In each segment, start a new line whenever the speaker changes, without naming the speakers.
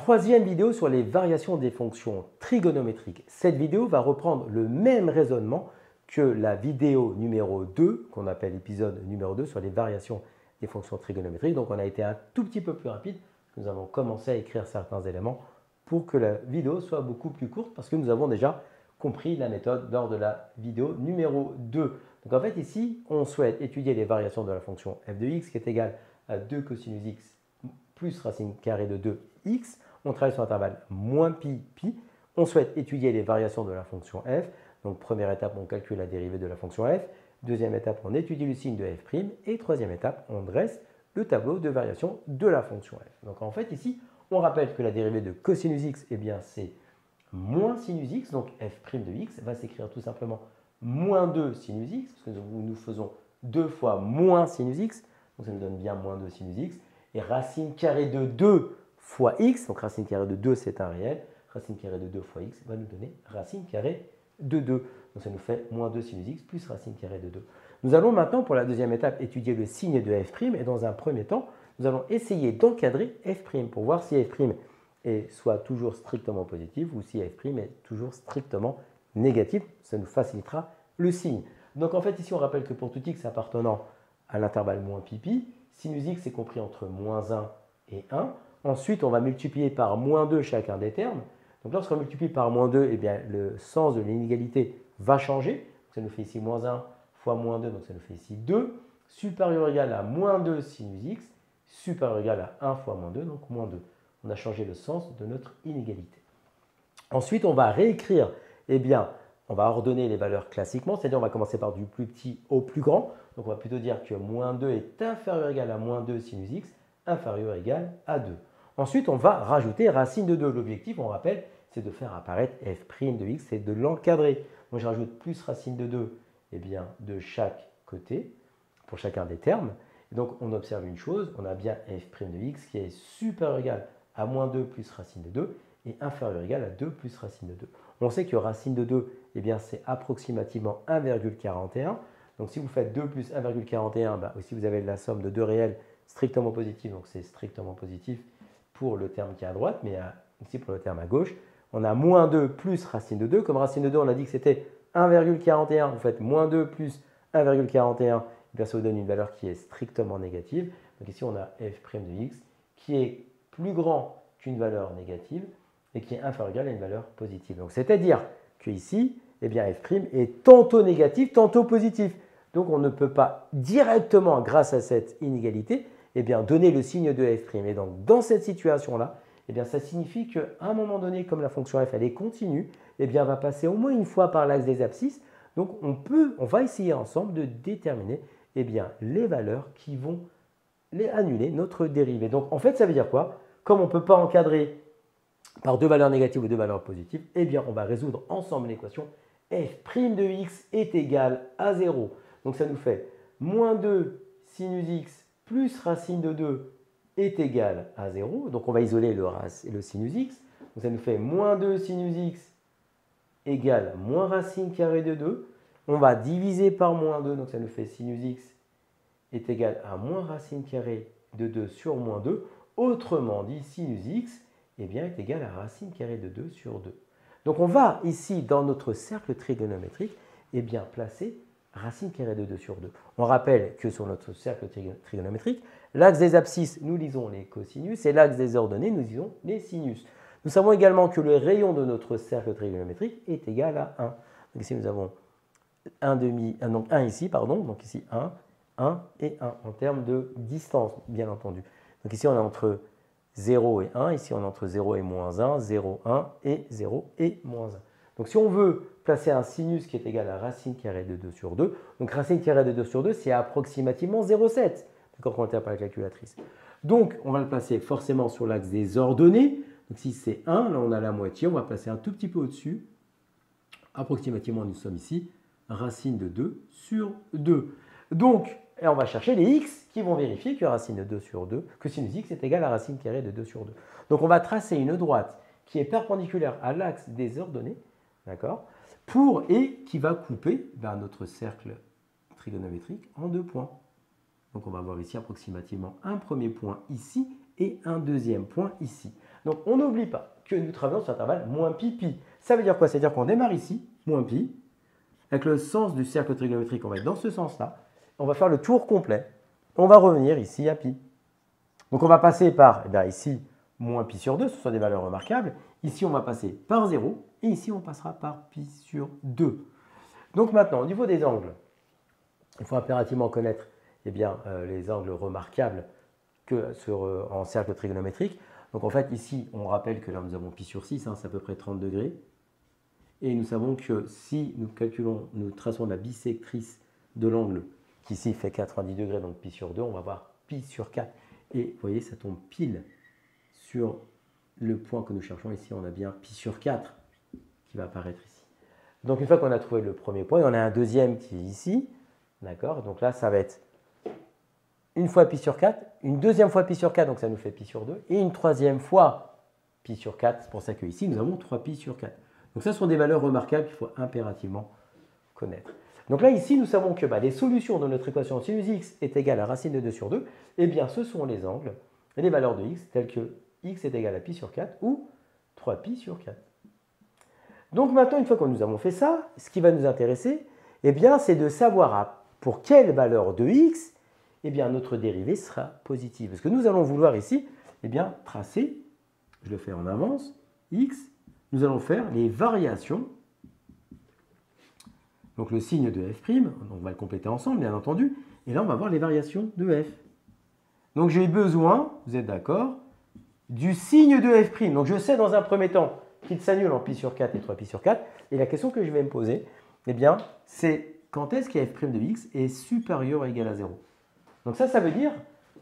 Troisième vidéo sur les variations des fonctions trigonométriques. Cette vidéo va reprendre le même raisonnement que la vidéo numéro 2, qu'on appelle l'épisode numéro 2 sur les variations des fonctions trigonométriques. Donc on a été un tout petit peu plus rapide. Nous avons commencé à écrire certains éléments pour que la vidéo soit beaucoup plus courte parce que nous avons déjà compris la méthode lors de la vidéo numéro 2. Donc en fait ici, on souhaite étudier les variations de la fonction f de x qui est égale à 2 cosinus x plus racine carrée de 2x. On travaille sur l'intervalle moins pi, pi. On souhaite étudier les variations de la fonction f. Donc première étape, on calcule la dérivée de la fonction f. Deuxième étape, on étudie le signe de f'. Et troisième étape, on dresse le tableau de variation de la fonction f. Donc en fait ici, on rappelle que la dérivée de cosinus x, eh bien c'est moins sinus x, donc f' de x va s'écrire tout simplement moins 2 sinus x, parce que nous faisons 2 fois moins sinus x, donc ça nous donne bien moins 2 sinus x, et racine carrée de 2 fois x, donc racine carrée de 2 c'est un réel, racine carrée de 2 fois x va nous donner racine carrée de 2, donc ça nous fait moins 2 sinus x plus racine carrée de 2. Nous allons maintenant pour la deuxième étape étudier le signe de f', et dans un premier temps, nous allons essayer d'encadrer f' pour voir si f' est soit toujours strictement positif ou si f' est toujours strictement négatif. Ça nous facilitera le signe. Donc en fait ici on rappelle que pour tout x appartenant à l'intervalle moins pi pi, sinus x est compris entre moins 1 et 1. Ensuite on va multiplier par moins 2 chacun des termes. Donc lorsqu'on multiplie par moins 2, eh bien, le sens de l'inégalité va changer. Donc, ça nous fait ici moins 1 fois moins 2, donc ça nous fait ici 2. Supérieur ou égal à moins 2 sinus x, supérieur ou égal à 1 fois moins 2, donc moins 2. On a changé le sens de notre inégalité. Ensuite, on va réécrire, eh bien, on va ordonner les valeurs classiquement, c'est-à-dire on va commencer par du plus petit au plus grand. Donc on va plutôt dire que moins 2 est inférieur ou égal à moins 2 sinus x, inférieur ou égal à 2. Ensuite, on va rajouter racine de 2. L'objectif, on rappelle, c'est de faire apparaître f' de x, c'est de l'encadrer. Donc je rajoute plus racine de 2 eh bien, de chaque côté, pour chacun des termes. Et donc on observe une chose, on a bien f' de x qui est supérieur ou égal à moins 2 plus racine de 2 et inférieur ou égal à 2 plus racine de 2. On sait que racine de 2, eh bien, c'est approximativement 1,41. Donc si vous faites 2 plus 1,41, bah, aussi vous avez la somme de deux réels strictement positifs, donc c'est strictement positif pour le terme qui est à droite, mais ici pour le terme à gauche, on a moins 2 plus racine de 2. Comme racine de 2, on a dit que c'était 1,41. Vous faites moins 2 plus 1,41, eh bien, ça vous donne une valeur qui est strictement négative. Donc ici, on a f' de x qui est plus grand qu'une valeur négative et qui est inférieur ou égal à une valeur positive. Donc c'est-à-dire qu'ici, eh bien, f' est tantôt négatif, tantôt positif. Donc on ne peut pas directement, grâce à cette inégalité, eh bien, donner le signe de f'. Et donc dans cette situation-là, eh bien, ça signifie qu'à un moment donné, comme la fonction f elle est continue, eh bien, elle va passer au moins une fois par l'axe des abscisses. Donc on va essayer ensemble de déterminer eh bien, les valeurs qui vont annuler notre dérivée. Donc en fait, ça veut dire quoi? Comme on ne peut pas encadrer par deux valeurs négatives ou deux valeurs positives, eh bien, on va résoudre ensemble l'équation f' de x est égal à 0. Donc ça nous fait moins 2 sinus x plus racine de 2 est égal à 0. Donc on va isoler le sinus x. Donc ça nous fait moins 2 sinus x égale moins racine carrée de 2. On va diviser par moins 2, donc ça nous fait sinus x est égal à moins racine carrée de 2 sur moins 2. Autrement dit, sinus x eh bien, est égal à racine carrée de 2 sur 2. Donc on va ici, dans notre cercle trigonométrique, eh bien, placer racine carrée de 2 sur 2. On rappelle que sur notre cercle trigonométrique, l'axe des abscisses, nous lisons les cosinus, et l'axe des ordonnées, nous lisons les sinus. Nous savons également que le rayon de notre cercle trigonométrique est égal à 1. Donc ici, nous avons 1 ici, pardon, donc ici 1, 1 et 1 en termes de distance, bien entendu. Donc ici, on est entre 0 et 1, ici on est entre 0 et moins 1, 0, 1 et 0 et moins 1. Donc si on veut placer un sinus qui est égal à racine carrée de 2 sur 2, donc racine carrée de 2 sur 2, c'est approximativement 0,7, d'accord, quand on tape par la calculatrice. Donc on va le placer forcément sur l'axe des ordonnées. Donc si c'est 1, là on a la moitié, on va placer un tout petit peu au-dessus. Approximativement, nous sommes ici, racine de 2 sur 2. Donc, et on va chercher les x qui vont vérifier que racine de 2 sur 2, que sinus x est égal à racine carrée de 2 sur 2. Donc on va tracer une droite qui est perpendiculaire à l'axe des ordonnées, d'accord, et qui va couper notre cercle trigonométrique en deux points. Donc on va avoir ici approximativement un premier point ici et un deuxième point ici. Donc on n'oublie pas que nous travaillons sur l'intervalle moins pi, pi. Ça veut dire quoi? C'est-à-dire qu'on démarre ici, moins pi, avec le sens du cercle trigonométrique, on va être dans ce sens-là. On va faire le tour complet. On va revenir ici à pi. Donc on va passer par, ici, moins pi sur 2, ce sont des valeurs remarquables. Ici, on va passer par 0, et ici, on passera par pi sur 2. Donc maintenant, au niveau des angles, il faut impérativement connaître les angles remarquables en cercle trigonométrique. Donc en fait, ici, on rappelle que là, nous avons pi sur 6, c'est à peu près 30 degrés. Et nous savons que si nous traçons la bisectrice de l'angle, qui ici fait 90 degrés, donc pi sur 2, on va voir pi sur 4. Et vous voyez, ça tombe pile sur le point que nous cherchons. Ici, on a bien pi sur 4 qui va apparaître ici. Donc une fois qu'on a trouvé le premier point, il y en a un deuxième qui est ici. D'accord? Donc là, ça va être une fois pi sur 4, une deuxième fois pi sur 4, donc ça nous fait pi sur 2, et une troisième fois pi sur 4. C'est pour ça qu'ici, nous avons 3 pi sur 4. Donc ça, ce sont des valeurs remarquables qu'il faut impérativement connaître. Donc là, ici, nous savons que les solutions de notre équation sinus x est égale à racine de 2 sur 2, eh bien, ce sont les angles et les valeurs de x, telles que x est égal à pi sur 4 ou 3 pi sur 4. Donc maintenant, une fois que nous avons fait ça, ce qui va nous intéresser, c'est de savoir pour quelle valeur de x, notre dérivée sera positive. Parce que nous allons vouloir ici, tracer, je le fais en avance, x, nous allons faire les variations. Donc le signe de f', on va le compléter ensemble, bien entendu, et là on va voir les variations de f. Donc j'ai besoin, vous êtes d'accord, du signe de f'. Donc je sais dans un premier temps qu'il s'annule en pi sur 4 et 3 pi sur 4, et la question que je vais me poser, c'est quand est-ce que f' de x est supérieur ou égal à 0. Donc ça veut dire,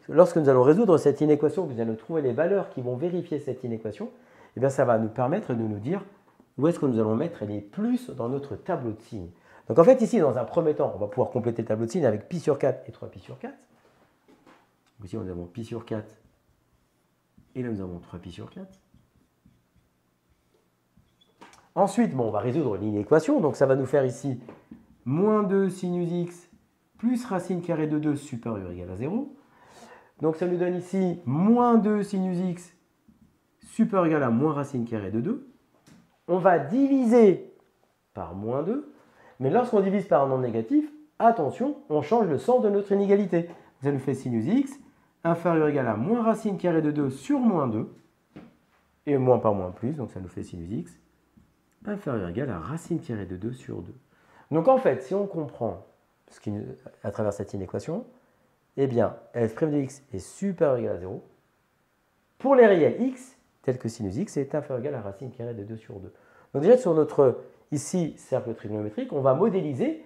lorsque nous allons résoudre cette inéquation, que nous allons trouver les valeurs qui vont vérifier cette inéquation, ça va nous permettre de nous dire où est-ce que nous allons mettre les plus dans notre tableau de signes. Donc en fait, ici, dans un premier temps, on va pouvoir compléter le tableau de signes avec pi sur 4 et 3 pi sur 4. Donc ici, nous avons pi sur 4 et là, nous avons 3 pi sur 4. Ensuite, on va résoudre l'inéquation. Donc ça va nous faire ici moins 2 sinus x plus racine carrée de 2 supérieur ou égal à 0. Donc ça nous donne ici moins 2 sinus x supérieur ou égal à moins racine carrée de 2. On va diviser par moins 2. Mais lorsqu'on divise par un nombre négatif, attention, on change le sens de notre inégalité. Ça nous fait sinus x inférieur ou égal à moins racine carrée de 2 sur moins 2. Et moins par moins plus, donc ça nous fait sinus x inférieur ou égal à racine carrée de 2 sur 2. Donc en fait, si on comprend à travers cette inéquation, f' de x est supérieur ou égal à 0 pour les réels x, tels que sinus x est inférieur ou égal à racine carrée de 2 sur 2. Donc déjà sur notre ici cercle trigonométrique, on va modéliser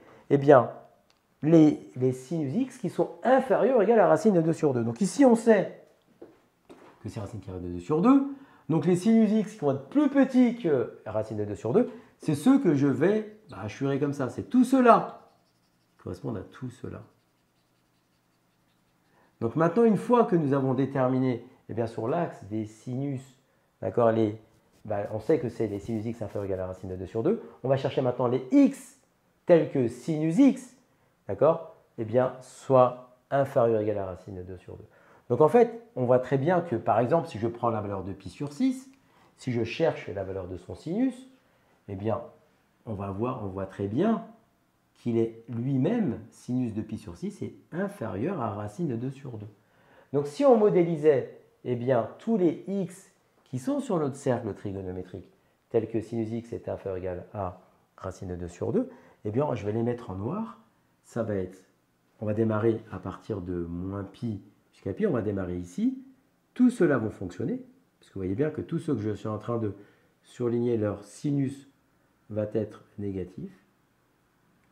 les sinus x qui sont inférieurs ou égal à racine de 2 sur 2. Donc ici on sait que c'est racine carrée de 2 sur 2. Donc les sinus x qui vont être plus petits que racine de 2 sur 2, c'est ceux que je vais assurer comme ça. C'est tout cela qui correspondent à tout cela. Donc maintenant, une fois que nous avons déterminé sur l'axe des sinus, d'accord, on sait que c'est les sinus x inférieurs ou égal à racine de 2 sur 2, on va chercher maintenant les x tels que sinus x, d'accord, soit inférieur ou égal à racine de 2 sur 2. Donc en fait, on voit très bien que, par exemple, si je prends la valeur de pi sur 6, si je cherche la valeur de son sinus, on voit très bien qu'il est lui-même, sinus de pi sur 6, est inférieur à racine de 2 sur 2. Donc si on modélisait tous les x qui sont sur notre cercle trigonométrique, tels que sinus x est inférieur ou égal à racine de 2 sur 2, je vais les mettre en noir. Ça va être, on va démarrer à partir de moins pi jusqu'à pi, on va démarrer ici. Tout cela vont fonctionner, parce que vous voyez bien que tous ceux que je suis en train de surligner, leur sinus va être négatif.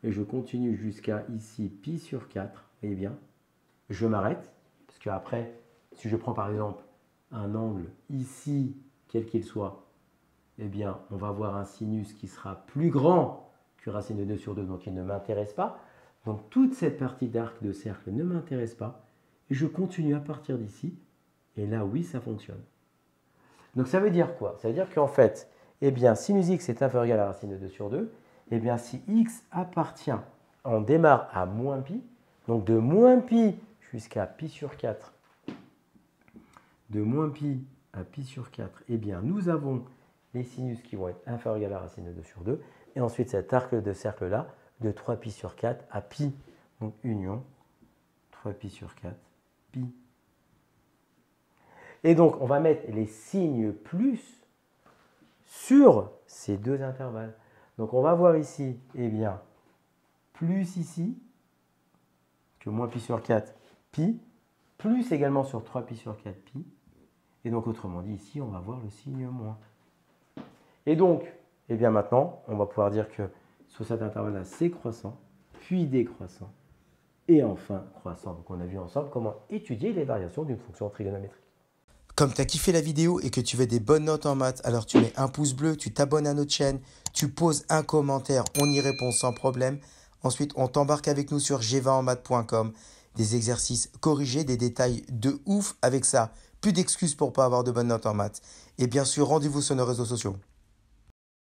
Et je continue jusqu'à ici pi sur 4. Vous voyez bien, je m'arrête, parce qu'après, si je prends par exemple un angle ici, quel qu'il soit, on va avoir un sinus qui sera plus grand que racine de 2 sur 2, donc il ne m'intéresse pas. Donc toute cette partie d'arc de cercle ne m'intéresse pas. Et je continue à partir d'ici, et là, oui, ça fonctionne. Donc ça veut dire quoi? Ça veut dire qu'en fait, sinus x est inférieur ou égal à racine de 2 sur 2, si x appartient, on démarre à moins pi, donc de moins pi jusqu'à pi sur 4, de moins pi à pi sur 4, eh bien, nous avons les sinus qui vont être inférieurs ou égaux à la racine de 2 sur 2. Et ensuite, cet arc de cercle-là, de 3pi sur 4 à pi. Donc, union 3pi sur 4, pi. Et donc, on va mettre les signes plus sur ces deux intervalles. Donc, on va voir ici, eh bien, plus ici, que moins pi sur 4, pi, plus également sur 3pi sur 4, pi. Et donc, autrement dit, ici, on va voir le signe moins. Et donc, eh bien maintenant, on va pouvoir dire que sur cet intervalle-là, c'est croissant, puis décroissant, et enfin croissant. Donc, on a vu ensemble comment étudier les variations d'une fonction trigonométrique.
Comme tu as kiffé la vidéo et que tu veux des bonnes notes en maths, alors tu mets un pouce bleu, tu t'abonnes à notre chaîne, tu poses un commentaire, on y répond sans problème. Ensuite, on t'embarque avec nous sur g20enmaths.com. Des exercices corrigés, des détails de ouf avec ça. Plus d'excuses pour pas avoir de bonnes notes en maths. Et bien sûr, rendez-vous sur nos réseaux sociaux.